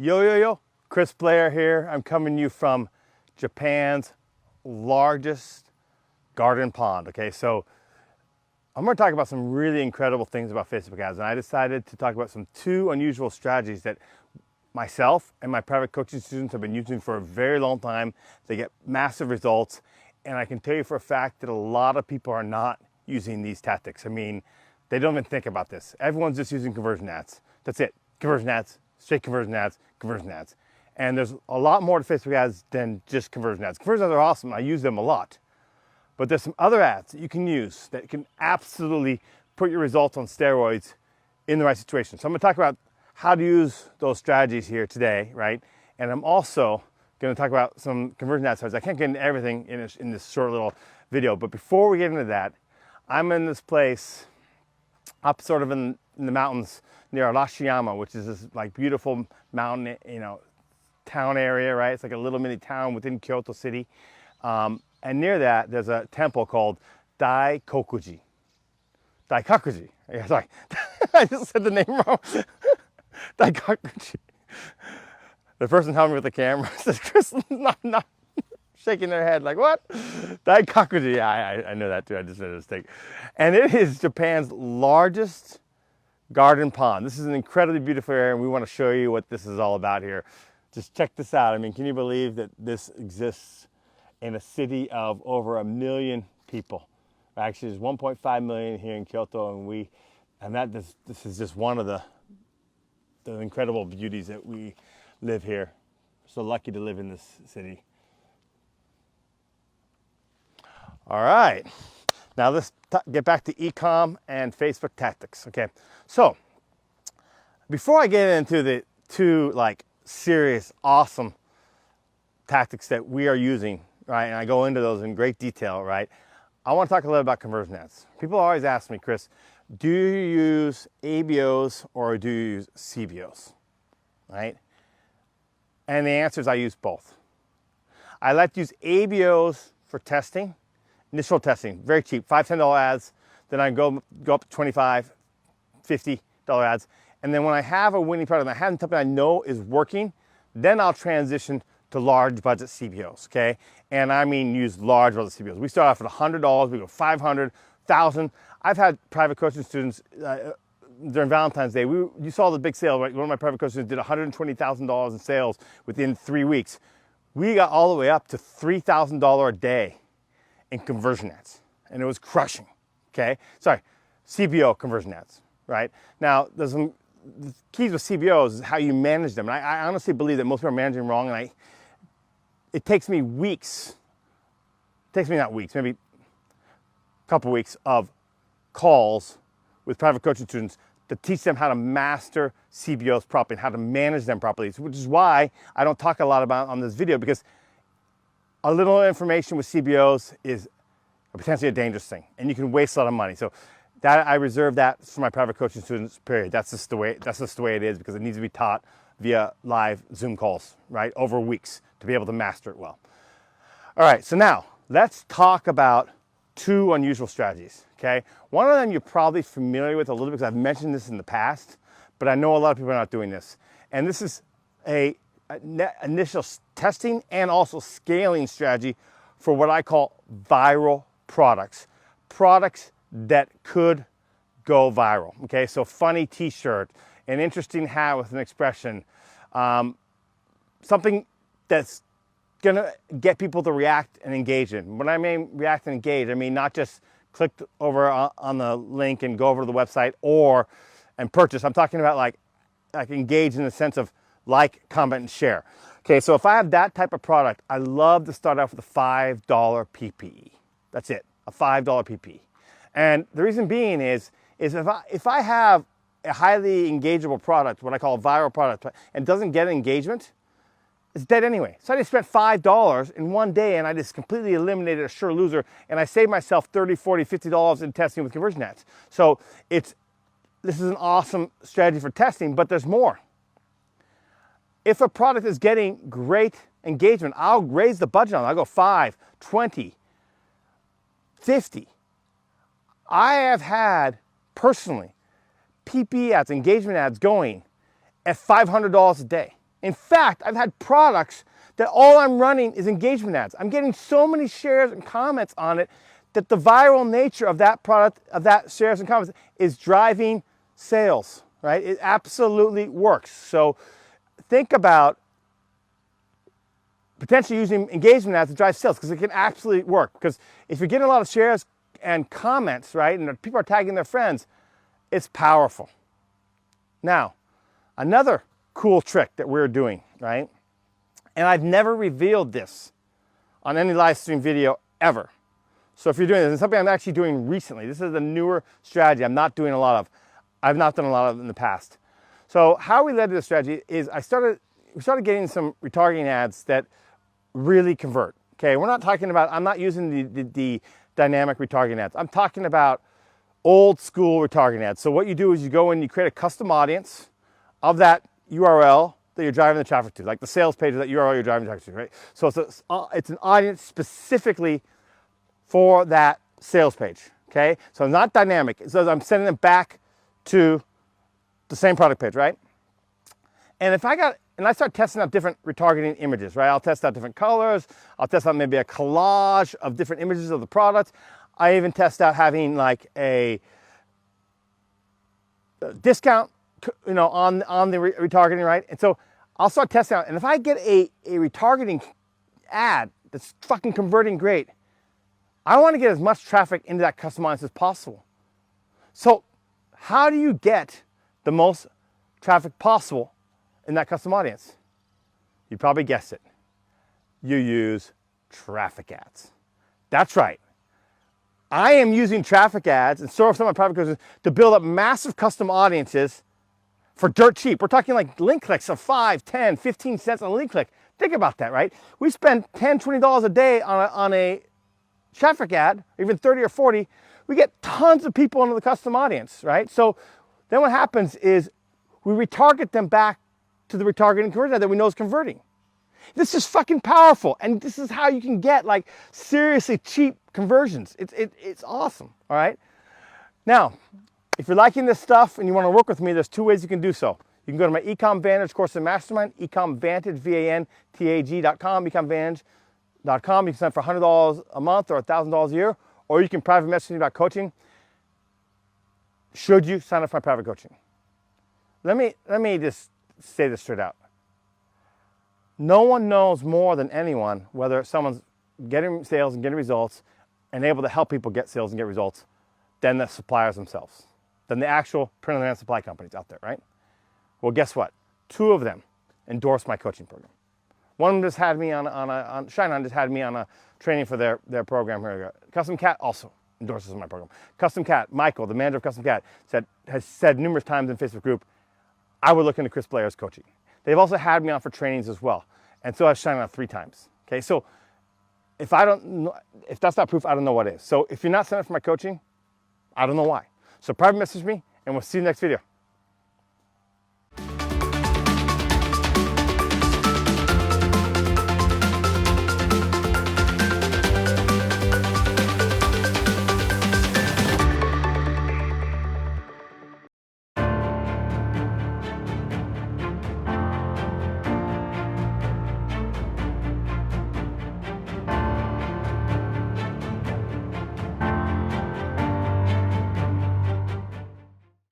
Yo, Chris Blair here. I'm coming to you from Japan's largest garden pond. Okay, so I'm going to talk about some really incredible things about Facebook ads, and I decided to talk about some two unusual strategies that myself and my private coaching students have been using for a very long time. They get massive results, and I can tell you for a fact that a lot of people are not using these tactics. I mean, they don't even think about this. Everyone's just using conversion ads. That's it. Conversion ads, straight conversion ads, conversion ads. And there's a lot more to Facebook ads than just conversion ads. Conversion ads are awesome. I use them a lot. But there's some other ads that you can use that can absolutely put your results on steroids in the right situation. So I'm going to talk about how to use those strategies here today, right? And I'm also going to talk about some conversion ad strategies. I can't get into everything in this short little video, but before we get into that, I'm in this place up sort of in the mountains near Arashiyama, which is this like beautiful mountain, town area, right? It's like a little mini town within Kyoto City. And near that, there's a temple called Daikokuji. Daikakuji. Yeah, sorry, I just said the name wrong. Daikakuji. The person helping me with the camera says, Chris, not shaking their head like, what? Daikakuji. Yeah, I know that too. I just made a mistake. And it is Japan's largest garden pond. This is an incredibly beautiful area, and we want to show you what this is all about here. Just check this out. I mean, can you believe that this exists in a city of over 1 million people? Actually, there's 1.5 million here in Kyoto, and this is just one of the incredible beauties that we live here. We're so lucky to live in this city. All right, now let's get back to Ecom and Facebook tactics. Okay, so before I get into the two serious, awesome tactics that we are using, right, and I go into those in great detail, right, I want to talk a little about conversion ads. People always ask me, Chris, do you use ABOs or do you use CPOs, right? And the answer is I use both. I like to use ABOs for testing, initial testing, very cheap, $5, $10 ads. Then I go up to $25, $50 ads. And then when I have a winning product, and I have something I know is working, then I'll transition to large budget CPOs, okay? And I mean use large budget CPOs. We start off at $100, we go 500, 1,000. I've had private coaching students during Valentine's Day. You saw the big sale, right? One of my private coaching students did $120,000 in sales within 3 weeks. We got all the way up to $3,000 a day in conversion ads, and it was crushing, okay? Sorry, CPO conversion ads, right? Now, there's some the keys with CPOs is how you manage them. And I honestly believe that most people are managing wrong, and it takes me weeks, maybe a couple weeks of calls with private coaching students to teach them how to master CPOs properly and how to manage them properly, which is why I don't talk a lot about on this video, because a little information with CPOs is potentially a dangerous thing, and you can waste a lot of money. So that I reserve that for my private coaching students, period. That's just the way it is, because it needs to be taught via live Zoom calls, right, over weeks to be able to master it well. All right, so now let's talk about two unusual strategies, okay? One of them you're probably familiar with a little bit because I've mentioned this in the past, but I know a lot of people are not doing this. And this is a initial testing and also scaling strategy for what I call viral products. Products that could go viral, okay? So funny t-shirt, an interesting hat with an expression, something that's gonna get people to react and engage in. When I mean react and engage, I mean not just click over on the link and go over to the website and purchase. I'm talking about like engage in the sense of like, comment, and share. Okay, so if I have that type of product, I love to start off with a $5 PPE. That's it, a $5 PPE. And the reason being is if I have a highly engageable product, what I call a viral product, and doesn't get engagement, it's dead anyway. So I just spent $5 in one day, and I just completely eliminated a sure loser, and I saved myself $30, $40, $50 in testing with conversion ads. So this is an awesome strategy for testing, but there's more. If a product is getting great engagement, I'll raise the budget on it. I'll go 5, 20, 50. I have had, personally, PP ads, engagement ads going at $500 a day. In fact, I've had products that all I'm running is engagement ads. I'm getting so many shares and comments on it that the viral nature of that product, of that shares and comments, is driving sales, right? It absolutely works. So think about potentially using engagement ads to drive sales, because it can absolutely work. Because if you're getting a lot of shares and comments, right, and people are tagging their friends, it's powerful. Now, another cool trick that we're doing, right? And I've never revealed this on any live stream video ever. So if you're doing this, it's something I'm actually doing recently. This is a newer strategy I've not done a lot of in the past. So how we led to this strategy is we started getting some retargeting ads that really convert. Okay, we're not talking about, I'm not using the dynamic retargeting ads. I'm talking about old school retargeting ads. So what you do is you go in, you create a custom audience of that URL that you're driving the traffic to, like the sales page of that URL you're driving the traffic to, right? So it's an audience specifically for that sales page, okay? So it's not dynamic. It says I'm sending them back to the same product page, right? And I start testing out different retargeting images, right? I'll test out different colors. I'll test out maybe a collage of different images of the product. I even test out having like a discount, on the retargeting, right? And so I'll start testing out. And if I get a retargeting ad that's fucking converting great, I want to get as much traffic into that custom audience as possible. So how do you get the most traffic possible in that custom audience? You probably guessed it. You use traffic ads. That's right. I am using traffic ads and so are some of my private coaches to build up massive custom audiences for dirt cheap. We're talking like link clicks of 5, 10, 15 cents on a link click. Think about that, right? We spend $10, $20 a day on a traffic ad, even 30 or 40. We get tons of people into the custom audience, right? So then what happens is we retarget them back to the retargeting conversion ad that we know is converting. This is fucking powerful, and this is how you can get like seriously cheap conversions. It's awesome, all right? Now, if you're liking this stuff and you want to work with me, there's two ways you can do so. You can go to my Ecom Vantage course and mastermind, ecomvantage, VANTAG.com, ecomvantage.com. You can sign up for $100 a month or $1,000 a year, or you can private message me about coaching. Should you sign up for my private coaching? Let me just say this straight out. No one knows more than anyone whether someone's getting sales and getting results and able to help people get sales and get results than the suppliers themselves, than the actual print-on-demand supply companies out there, right? Well, guess what? 2 of them endorsed my coaching program. One of them just had me Shinon just had me on a training for their program here. Custom Cat also endorses my program. Custom Cat, Michael, the manager of Custom Cat, has said numerous times in Facebook group, I would look into Chris Blair's coaching. They've also had me on for trainings as well. And so I've Shinon 3 times. Okay, so if that's not proof, I don't know what is. So if you're not signed up for my coaching, I don't know why. So private message me and we'll see you next video.